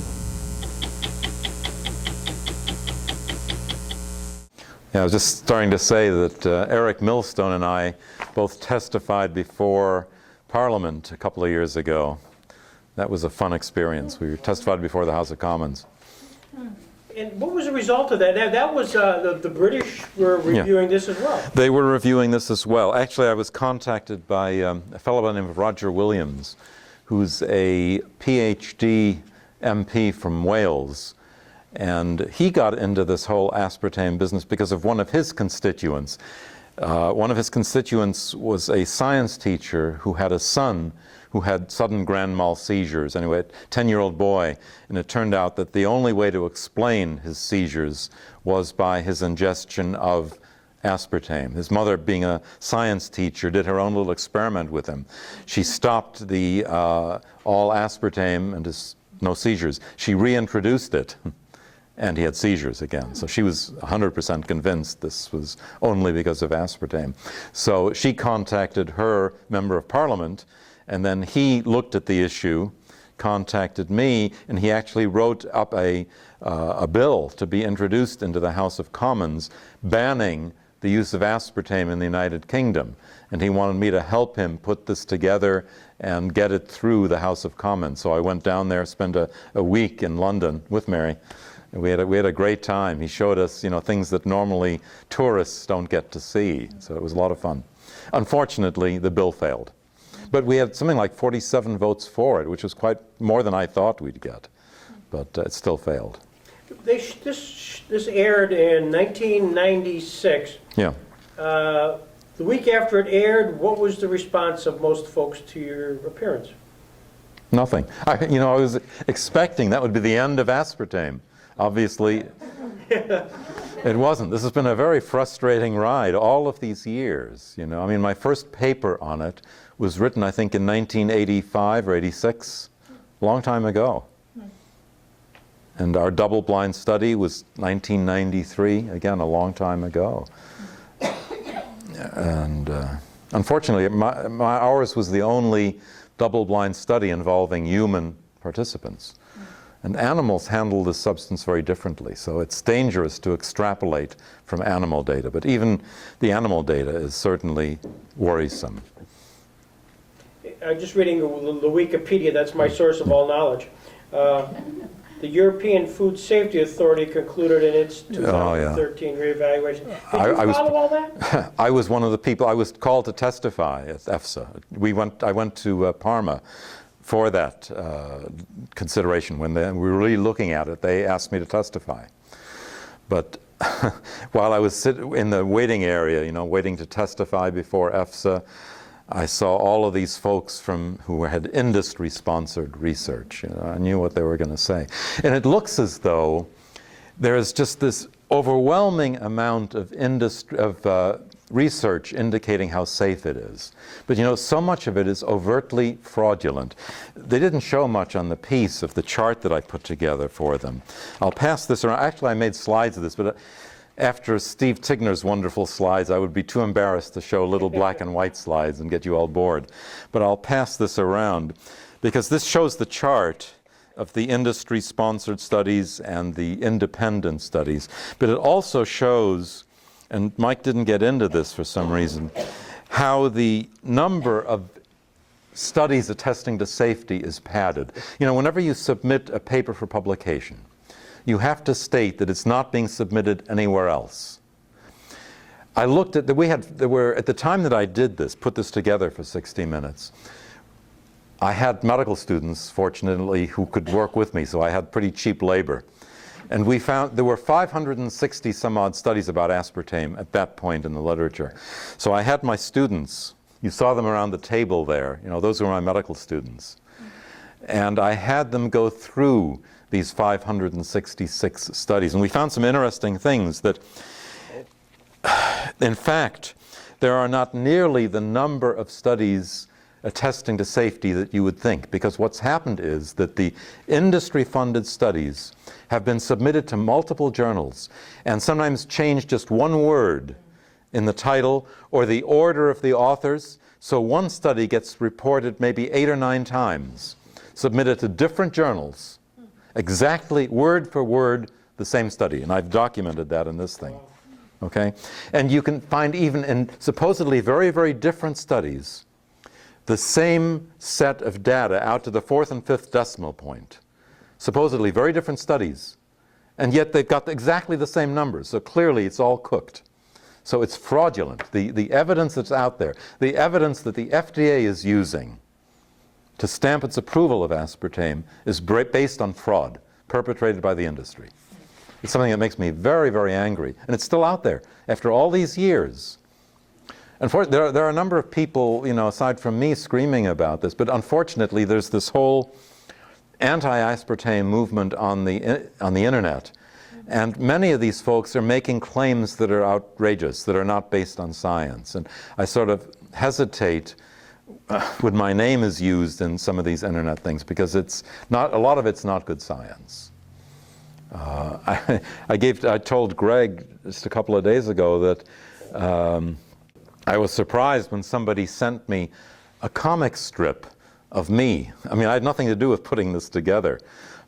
Yeah, I was just starting to say that Eric Millstone and I both testified before Parliament a couple of years ago. That was a fun experience. We testified before the House of Commons. And what was the result of that? That was the British were reviewing this as well. They were reviewing this as well. Actually, I was contacted by a fellow by the name of Roger Williams, who's a PhD MP from Wales. And he got into this whole aspartame business because of one of his constituents. One of his constituents was a science teacher who had a son who had sudden grand mal seizures, anyway, a 10-year-old boy. And it turned out that the only way to explain his seizures was by his ingestion of aspartame. His mother, being a science teacher, did her own little experiment with him. She stopped the all aspartame and no seizures. She reintroduced it. And he had seizures again. So she was 100% convinced this was only because of aspartame. So she contacted her member of parliament, and then he looked at the issue, contacted me, and he actually wrote up a bill to be introduced into the House of Commons banning the use of aspartame in the United Kingdom. And he wanted me to help him put this together and get it through the House of Commons. So I went down there, spent a week in London with Mary. We had a great time. He showed us, things that normally tourists don't get to see. So it was a lot of fun. Unfortunately, the bill failed. But we had something like 47 votes for it, which was quite more than I thought we'd get. But it still failed. This aired in 1996. Yeah. The week after it aired, what was the response of most folks to your appearance? Nothing. I was expecting that would be the end of aspartame. Obviously, it wasn't. This has been a very frustrating ride all of these years. My first paper on it was written, I think, in 1985 or 86, a long time ago. And our double-blind study was 1993, again, a long time ago. And unfortunately, ours was the only double-blind study involving human participants. And animals handle this substance very differently, so it's dangerous to extrapolate from animal data. But even the animal data is certainly worrisome. I'm just reading the Wikipedia, that's my source of all knowledge. The European Food Safety Authority concluded in its 2013 reevaluation. Did you follow all that? I was one of the people. I was called to testify at EFSA. I went to Parma for that consideration. When we were really looking at it, they asked me to testify. But while I was in the waiting area, waiting to testify before EFSA, I saw all of these folks who had industry-sponsored research. I knew what they were going to say. And it looks as though there is just this overwhelming amount of research indicating how safe it is. But so much of it is overtly fraudulent. They didn't show much on the piece of the chart that I put together for them. I'll pass this around. Actually, I made slides of this, but after Steve Tigner's wonderful slides, I would be too embarrassed to show little black and white slides and get you all bored. But I'll pass this around because this shows the chart of the industry-sponsored studies and the independent studies. But it also shows, and Mike didn't get into this for some reason, how the number of studies attesting to safety is padded. Whenever you submit a paper for publication, you have to state that it's not being submitted anywhere else. I looked at, there were, at the time that I did this, put this together for 60 minutes, I had medical students, fortunately, who could work with me, so I had pretty cheap labor. And we found there were 560 some odd studies about aspartame at that point in the literature. So I had my students, you saw them around the table there, those were my medical students. And I had them go through these 566 studies. And we found some interesting things that, in fact, there are not nearly the number of studies attesting to safety that you would think, because what's happened is that the industry-funded studies have been submitted to multiple journals and sometimes change just one word in the title or the order of the authors. So one study gets reported maybe 8 or 9 times, submitted to different journals, exactly word for word the same study, and I've documented that in this thing. Okay? And you can find even in supposedly very, very different studies the same set of data out to the 4th and 5th decimal point. Supposedly very different studies, and yet they've got exactly the same numbers, so clearly it's all cooked. So it's fraudulent. The evidence that's out there, the evidence that the FDA is using to stamp its approval of aspartame is based on fraud perpetrated by the industry. It's something that makes me very, very angry, and it's still out there after all these years. Unfortunately, there are a number of people, aside from me, screaming about this, but unfortunately there's this whole anti-aspartame movement on the internet, and many of these folks are making claims that are outrageous, that are not based on science. And I sort of hesitate when my name is used in some of these internet things, because it's not, a lot of it's not good science. I told Greg just a couple of days ago that I was surprised when somebody sent me a comic strip of me. I mean, I had nothing to do with putting this together,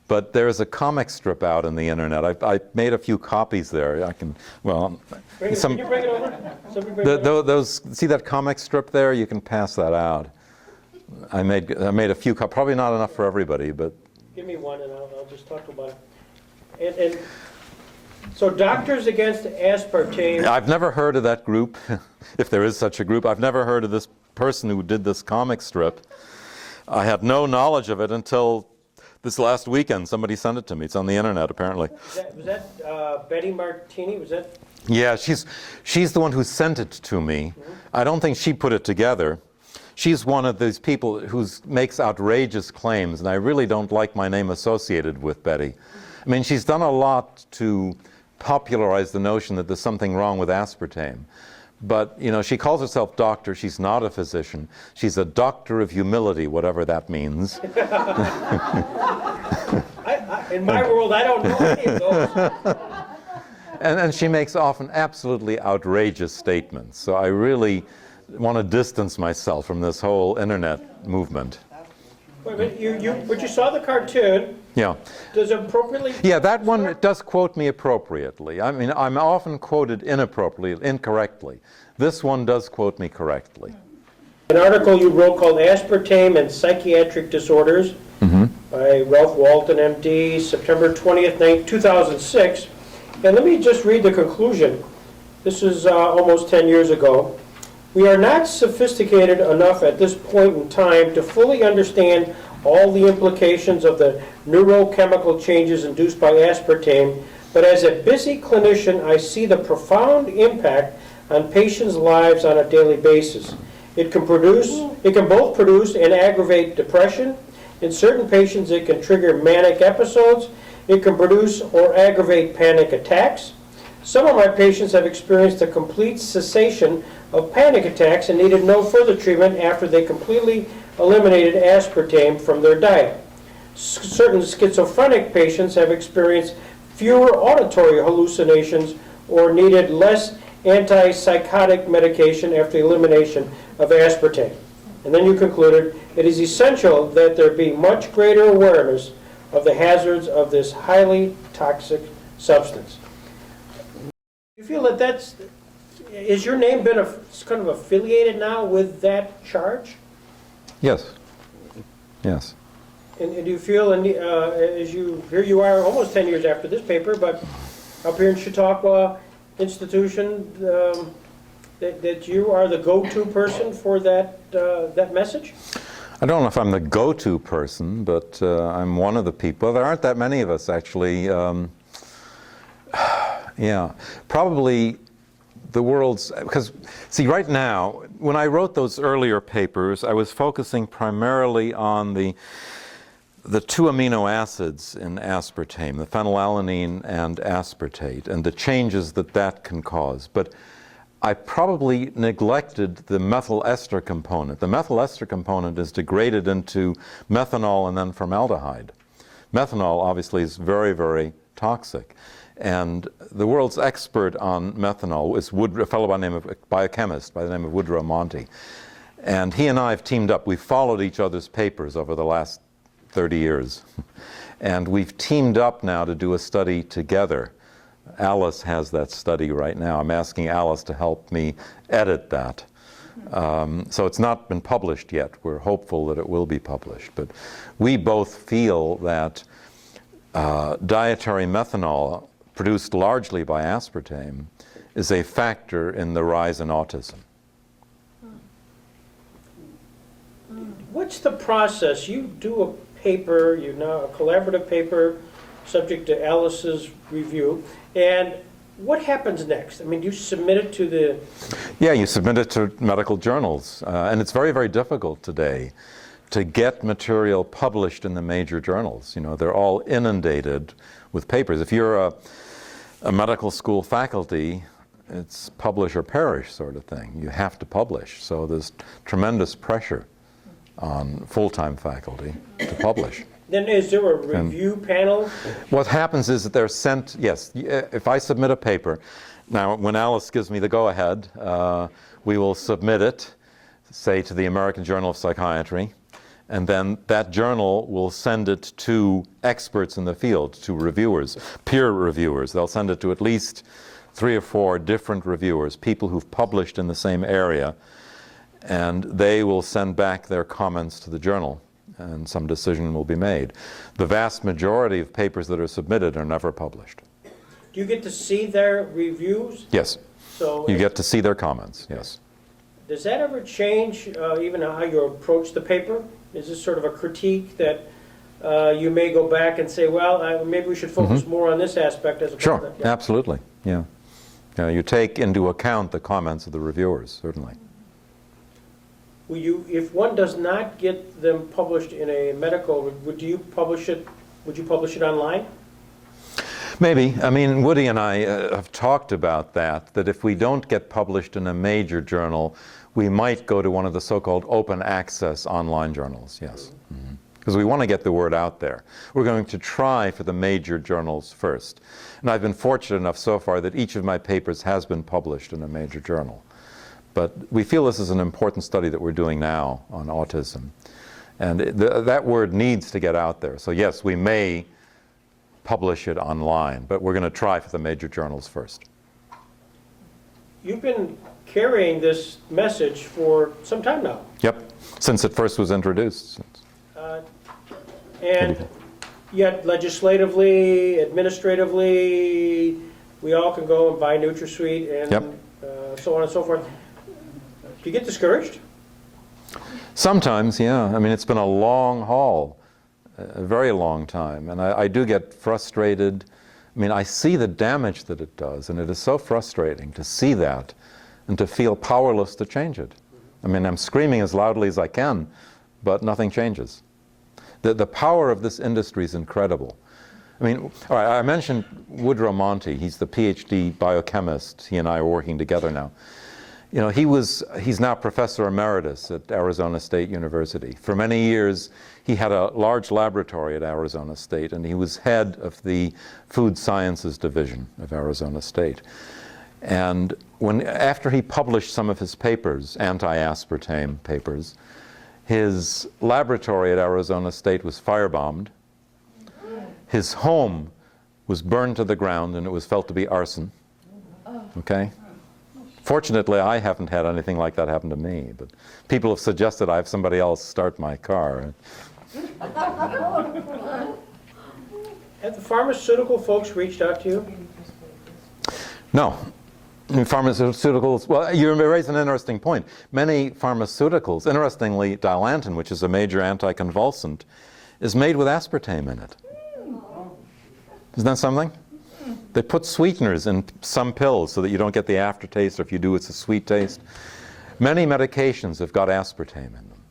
but there's a comic strip out on the internet. I made a few copies there. I can, well, can you bring it over? Those, see that comic strip there? You can pass that out. I made a few, probably not enough for everybody, but. Give me one and I'll just talk about it. And so Doctors Against Aspartame. I've never heard of that group, if there is such a group. I've never heard of this person who did this comic strip. I had no knowledge of it until this last weekend. Somebody sent it to me. It's on the internet, apparently. Was that Betty Martini? Was that? Yeah, she's the one who sent it to me. Mm-hmm. I don't think she put it together. She's one of these people who makes outrageous claims, and I really don't like my name associated with Betty. I mean, she's done a lot to popularize the notion that there's something wrong with aspartame. But, she calls herself doctor. She's not a physician. She's a doctor of humility, whatever that means. In my world, I don't know any of those. And she makes often absolutely outrageous statements. So I really want to distance myself from this whole internet movement. Wait a minute, but you saw the cartoon. Yeah. Does it appropriately? Yeah, that one does quote me appropriately. I mean, I'm often quoted incorrectly. This one does quote me correctly. An article you wrote called Aspartame and Psychiatric Disorders by Ralph Walton, MD, September 20th, 2006. And let me just read the conclusion. This is almost 10 years ago. We are not sophisticated enough at this point in time to fully understand all the implications of the neurochemical changes induced by aspartame but as a busy clinician, I see the profound impact on patients' lives on a daily basis. It can both produce and aggravate depression. In certain patients, it can trigger manic episodes. It can produce or aggravate panic attacks. Some of my patients have experienced a complete cessation of panic attacks and needed no further treatment after they completely eliminated aspartame from their diet. Certain schizophrenic patients have experienced fewer auditory hallucinations or needed less antipsychotic medication after the elimination of aspartame. And then you concluded, it is essential that there be much greater awareness of the hazards of this highly toxic substance. You feel that is your name been kind of affiliated now with that charge? Yes. Yes. And do you feel, here you are almost 10 years after this paper, but up here in Chautauqua Institution, that you are the go-to person for that message? I don't know if I'm the go-to person, but I'm one of the people. There aren't that many of us, actually. Yeah, probably the world's, because, see, right now, when I wrote those earlier papers, I was focusing primarily on the two amino acids in aspartame, the phenylalanine and aspartate, and the changes that can cause. But I probably neglected the methyl ester component. The methyl ester component is degraded into methanol and then formaldehyde. Methanol, obviously, is very, very toxic. And the world's expert on methanol is a fellow by the name of a biochemist by the name of Woodrow Monty. And he and I have teamed up. We've followed each other's papers over the last 30 years. And we've teamed up now to do a study together. Alice has that study right now. I'm asking Alice to help me edit that. So it's not been published yet. We're hopeful that it will be published. But we both feel that dietary methanol, produced largely by aspartame, is a factor in the rise in autism. What's the process? You do a paper, a collaborative paper, subject to Alice's review, and what happens next? I mean, do you submit it to the... Yeah, you submit it to medical journals, and it's very, very difficult today to get material published in the major journals. They're all inundated with papers. If you're a medical school faculty, it's publish or perish sort of thing. You have to publish. So there's tremendous pressure on full-time faculty to publish. Then is there a review panel? What happens is that they're sent, yes, if I submit a paper, now when Alice gives me the go-ahead, we will submit it, say, to the American Journal of Psychiatry, and then that journal will send it to experts in the field, to reviewers, peer reviewers. They'll send it to at least 3 or 4 different reviewers, people who've published in the same area, and they will send back their comments to the journal, and some decision will be made. The vast majority of papers that are submitted are never published. Do you get to see their reviews? Yes. So you get to see their comments, yes. Does that ever change even how you approach the paper? Is this sort of a critique that you may go back and say, well, maybe we should focus more on this aspect as opposed to that? Sure, absolutely, yeah. You take into account the comments of the reviewers, certainly. Will you, if one does not get them published in a medical, would you publish it online? Maybe. I mean, Woody and I have talked about that if we don't get published in a major journal, we might go to one of the so-called open access online journals, yes. Because we want to get the word out there. We're going to try for the major journals first. And I've been fortunate enough so far that each of my papers has been published in a major journal. But we feel this is an important study that we're doing now on autism. And that word needs to get out there. So yes, we may publish it online, but we're going to try for the major journals first. You've been carrying this message for some time now. Yep, since it first was introduced. And yet legislatively, administratively, we all can go and buy NutraSweet and so on and so forth. Do you get discouraged? Sometimes, yeah. I mean, it's been a long haul, a very long time. And I do get frustrated. I mean, I see the damage that it does, and it is so frustrating to see that and to feel powerless to change it. I mean, I'm screaming as loudly as I can, but nothing changes. The power of this industry is incredible. I mean, all right, I mentioned Woodrow Monty. He's the PhD biochemist. He and I are working together now. You know, he's now Professor Emeritus at Arizona State University. For many years, he had a large laboratory at Arizona State, and he was head of the Food Sciences Division of Arizona State. And after he published some of his papers, anti-aspartame papers, his laboratory at Arizona State was firebombed. His home was burned to the ground, and it was felt to be arson. Okay? Fortunately, I haven't had anything like that happen to me, but people have suggested I have somebody else start my car. Have the pharmaceutical folks reached out to you? No. Pharmaceuticals, well, you raise an interesting point. Many pharmaceuticals, interestingly, Dilantin, which is a major anticonvulsant, is made with aspartame in it. Isn't that something? They put sweeteners in some pills so that you don't get the aftertaste, or if you do, it's a sweet taste. Many medications have got aspartame in them.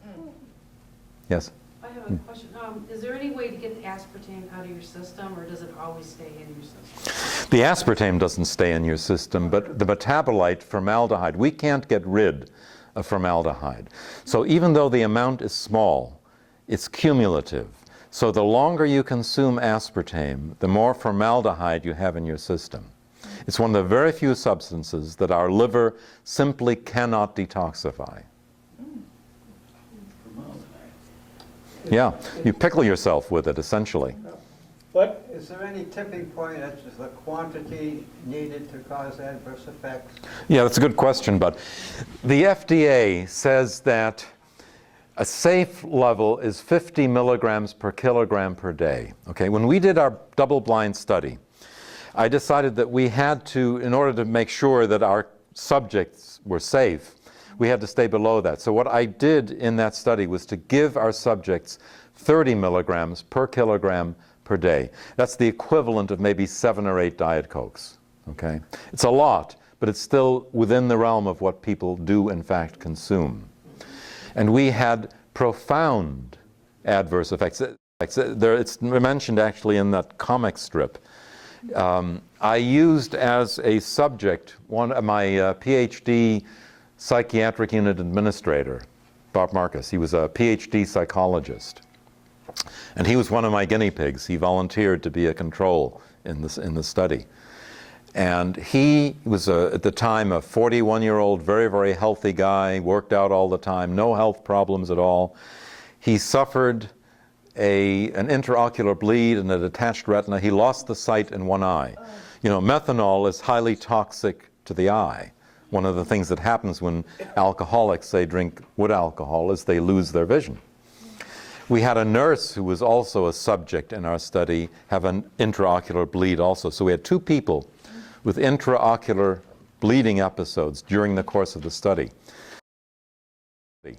Yes? I have a question. Is there any way to get the aspartame out of your system, or does it always stay in your system? The aspartame doesn't stay in your system, but the metabolite formaldehyde, we can't get rid of formaldehyde. So even though the amount is small, it's cumulative. So the longer you consume aspartame, the more formaldehyde you have in your system. It's one of the very few substances that our liver simply cannot detoxify. Yeah, you pickle yourself with it, essentially. What? Is there any tipping point as to the quantity needed to cause adverse effects? Yeah, that's a good question, but the FDA says that a safe level is 50 milligrams per kilogram per day. Okay, when we did our double-blind study, I decided that we had to, in order to make sure that our subjects were safe, we had to stay below that. So what I did in that study was to give our subjects 30 milligrams per kilogram per day. That's the equivalent of maybe 7 or 8 Diet Cokes. Okay, it's a lot, but it's still within the realm of what people do in fact consume. And we had profound adverse effects. It's mentioned actually in that comic strip. I used as a subject my PhD psychiatric unit administrator, Bob Marcus. He was a PhD psychologist. And he was one of my guinea pigs. He volunteered to be a control in the study. And he was, at the time, a 41-year-old, very, very healthy guy, worked out all the time, no health problems at all. He suffered an intraocular bleed and a detached retina. He lost the sight in one eye. You know, methanol is highly toxic to the eye. One of the things that happens when alcoholics, say, drink wood alcohol is they lose their vision. We had a nurse who was also a subject in our study have an intraocular bleed also. So we had 2 people with intraocular bleeding episodes during the course of the study. The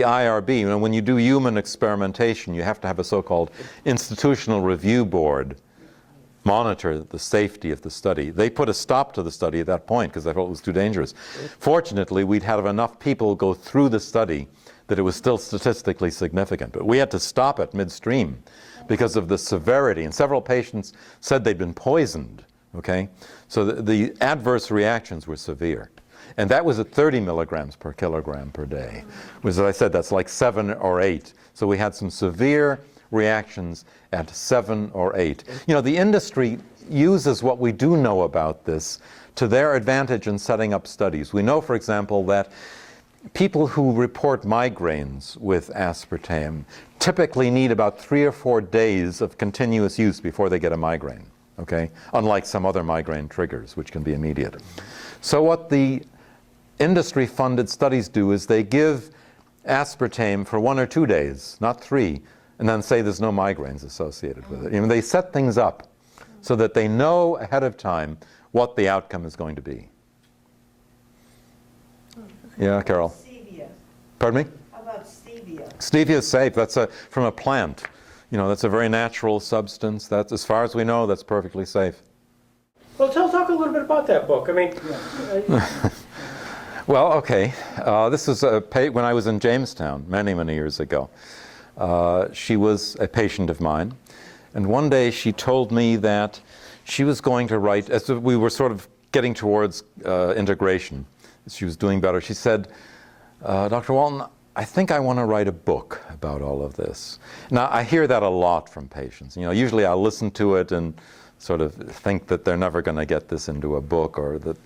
IRB, you know, when you do human experimentation, you have to have a so-called institutional review board monitor the safety of the study. They put a stop to the study at that point because they thought it was too dangerous. Fortunately, we'd had enough people go through the study that it was still statistically significant. But we had to stop it midstream because of the severity. And several patients said they'd been poisoned. Okay? So the adverse reactions were severe. And that was at 30 milligrams per kilogram per day. As I said, that's like 7 or 8. So we had some severe reactions at 7 or 8. You know, the industry uses what we do know about this to their advantage in setting up studies. We know, for example, that people who report migraines with aspartame typically need about 3 or 4 days of continuous use before they get a migraine. Okay? Unlike some other migraine triggers, which can be immediate. So what the industry-funded studies do is they give aspartame for 1 or 2 days, not 3, and then say there's no migraines associated with it. You know, they set things up so that they know ahead of time what the outcome is going to be. Yeah, Carol? Stevia. Pardon me? How about stevia? Stevia is safe. That's from a plant. You know, that's a very natural substance. That's, as far as we know, that's perfectly safe. Well, talk a little bit about that book. I mean, well, okay. This was when I was in Jamestown many, many years ago. She was a patient of mine, and one day she told me that she was going to write, as we were sort of getting towards integration, she was doing better. She said, Dr. Walton, I think I want to write a book about all of this. Now, I hear that a lot from patients. You know, usually I'll listen to it and sort of think that they're never going to get this into a book, or that,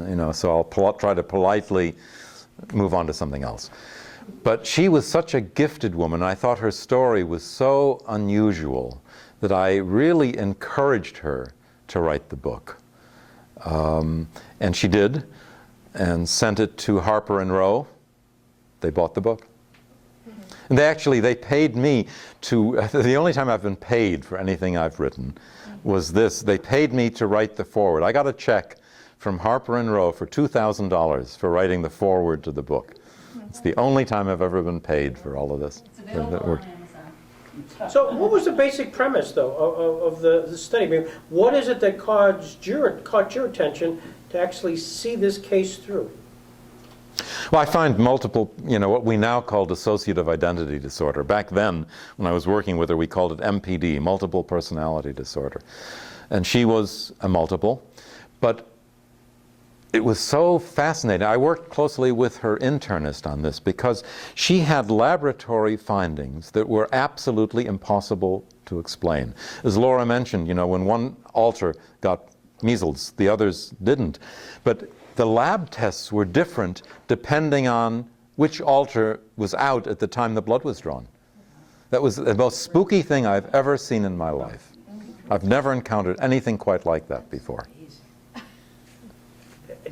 you know, so I'll try to politely move on to something else. But she was such a gifted woman. I thought her story was so unusual that I really encouraged her to write the book. And she did, and sent it to Harper & Row. They bought the book. And they paid me to, the only time I've been paid for anything I've written was this. They paid me to write the foreword. I got a check from Harper & Row for $2,000 for writing the foreword to the book. It's the only time I've ever been paid for all of this. It's available on Amazon. so what was the basic premise, though, of the study? I mean, what is it that caught your attention to actually see this case through? Well, I find multiple, you know, what we now call dissociative identity disorder. Back then, when I was working with her, we called it MPD, multiple personality disorder. And she was a multiple, but it was so fascinating. I worked closely with her internist on this because she had laboratory findings that were absolutely impossible to explain. As Laura mentioned, you know, when one alter got measles, the others didn't. But the lab tests were different depending on which alter was out at the time the blood was drawn. That was the most spooky thing I've ever seen in my life. I've never encountered anything quite like that before.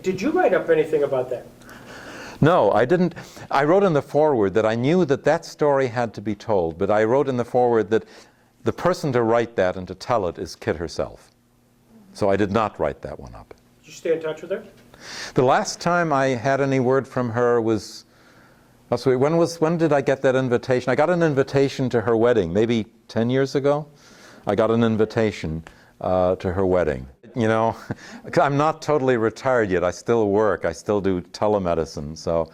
Did you write up anything about that? No, I didn't. I wrote in the foreword that I knew that that story had to be told, but I wrote in the foreword that the person to write that and to tell it is Kit herself. So I did not write that one up. Did you stay in touch with her? The last time I had any word from her was, when did I get that invitation? I got an invitation to her wedding, maybe 10 years ago. I got an invitation to her wedding. You know, I'm not totally retired yet. I still work. I still do telemedicine, so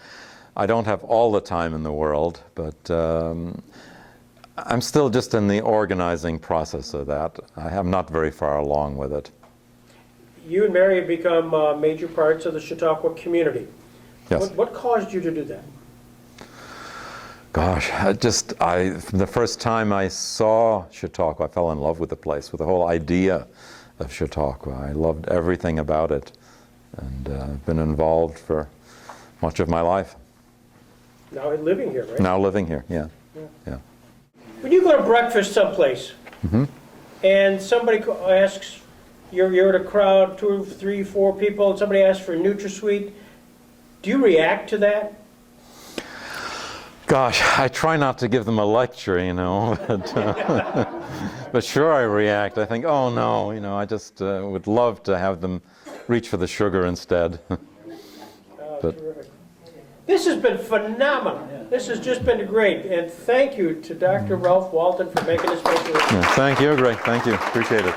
I don't have all the time in the world, but I'm still just in the organizing process of that. I'm not very far along with it. You and Mary have become major parts of the Chautauqua community. Yes. What caused you to do that? Gosh, from the first time I saw Chautauqua, I fell in love with the place, with the whole idea of Chautauqua. I loved everything about it, and I've been involved for much of my life. Now living here, right? Now living here, yeah. When you go to breakfast someplace, and somebody asks, you're at a crowd, 2, 3, 4 people, and somebody asks for a NutraSweet, do you react to that? Gosh, I try not to give them a lecture, you know, but sure I react. I think, oh no, you know, I just would love to have them reach for the sugar instead. But this has been phenomenal. This has just been great, and thank you to Dr. Ralph Walton for making this. Thank you, Greg. Thank you. Appreciate it.